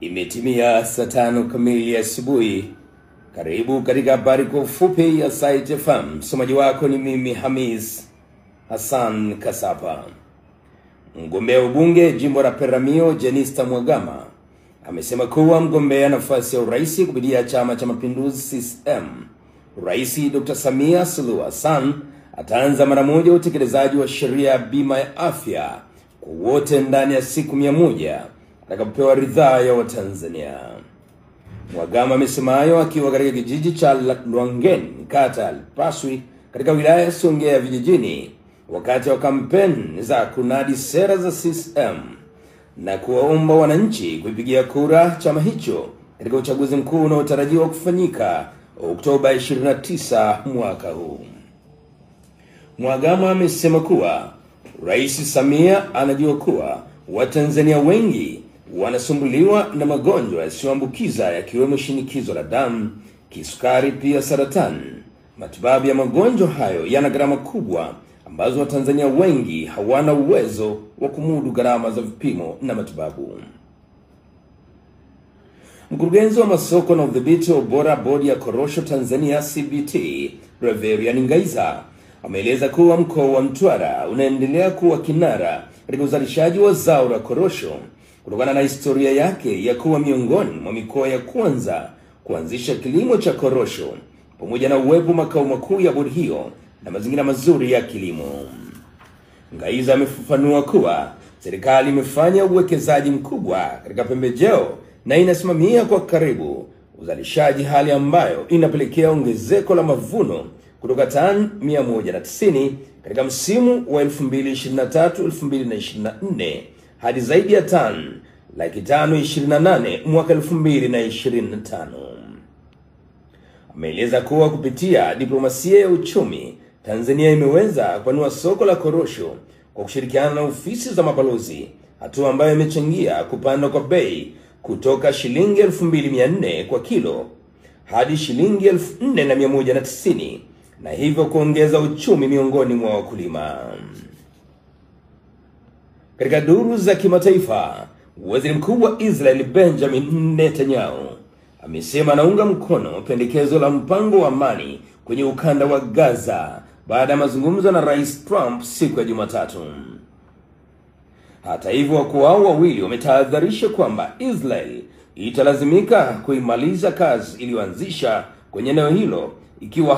Imetimia saa 5 kamili asubuhi. Karibu katika habari kwa ufupi ya Site FM. Msomaji wako ni mimi Hamis Hassan Kasapa. Mgombea ubunge jimbo la Peramiho Jenista Mhagama amesema kuwa mgombea nafasi ya urais kupitia Chama cha Mapinduzi CCM, Rais Dr. Samia Suluhu Hassan ataanza mara moja utekelezaji wa sheria ya bima ya afya kwa wote ndani ya siku 100 atakapopewa ridhaa ya Watanzania. Mhagama amesema hayo akiwa katika kijiji cha Lwangeni, kata Alpaswi, katika wilaya ya Songea vijijini, wakati wa kampeni za kunadi sera za CCM na kuwaomba wananchi kuipigia kura chama hicho katika uchaguzi mkuu unaotarajiwa kufanyika Oktoba 29 mwaka huu. Mhagama amesema kuwa Rais Samia anajua kuwa Watanzania wengi wanasumbuliwa na magonjwa yasiyoambukiza yakiwemo shinikizo la damu, kisukari, pia saratani. Matibabu ya magonjwa hayo yana gharama kubwa ambazo Watanzania wengi hawana uwezo wa kumudu gharama za vipimo na matibabu. Mkurugenzi wa masoko na udhibiti wa ubora bodi ya korosho Tanzania CBT, Reverend Ngaiza, ameeleza kuwa mkoa wa Mtwara unaendelea kuwa kinara katika uzalishaji wa zao la korosho kutokana na historia yake ya kuwa miongoni mwa mikoa ya kwanza kuanzisha kilimo cha korosho, pamoja na uwepo makao makuu ya bodi hiyo na mazingira mazuri ya kilimo. Ngaiza amefafanua kuwa serikali imefanya uwekezaji mkubwa katika pembejeo na inasimamia kwa karibu uzalishaji, hali ambayo inapelekea ongezeko la mavuno kutoka tani 190 katika msimu wa 2023-2024 hadi zaidi ya tani 528 mwaka 2025. Ameeleza kuwa kupitia diplomasia ya uchumi, Tanzania imeweza kupanua soko la korosho kwa kushirikiana na ofisi za mabalozi, hatua ambayo imechangia kupanda kwa bei kutoka shilingi 2400 kwa kilo hadi shilingi 4190 na hivyo kuongeza uchumi miongoni mwa wakulima. Katika duru za kimataifa, Waziri Mkuu wa Israel Benjamin Netanyahu amesema anaunga mkono pendekezo la mpango wa amani kwenye ukanda wa Gaza baada ya mazungumzo na Rais Trump siku ya Jumatatu. Hata hivyo, wakuu hao wawili wametahadharisha kwamba Israel italazimika kuimaliza kazi iliyoanzisha kwenye eneo hilo ikiwa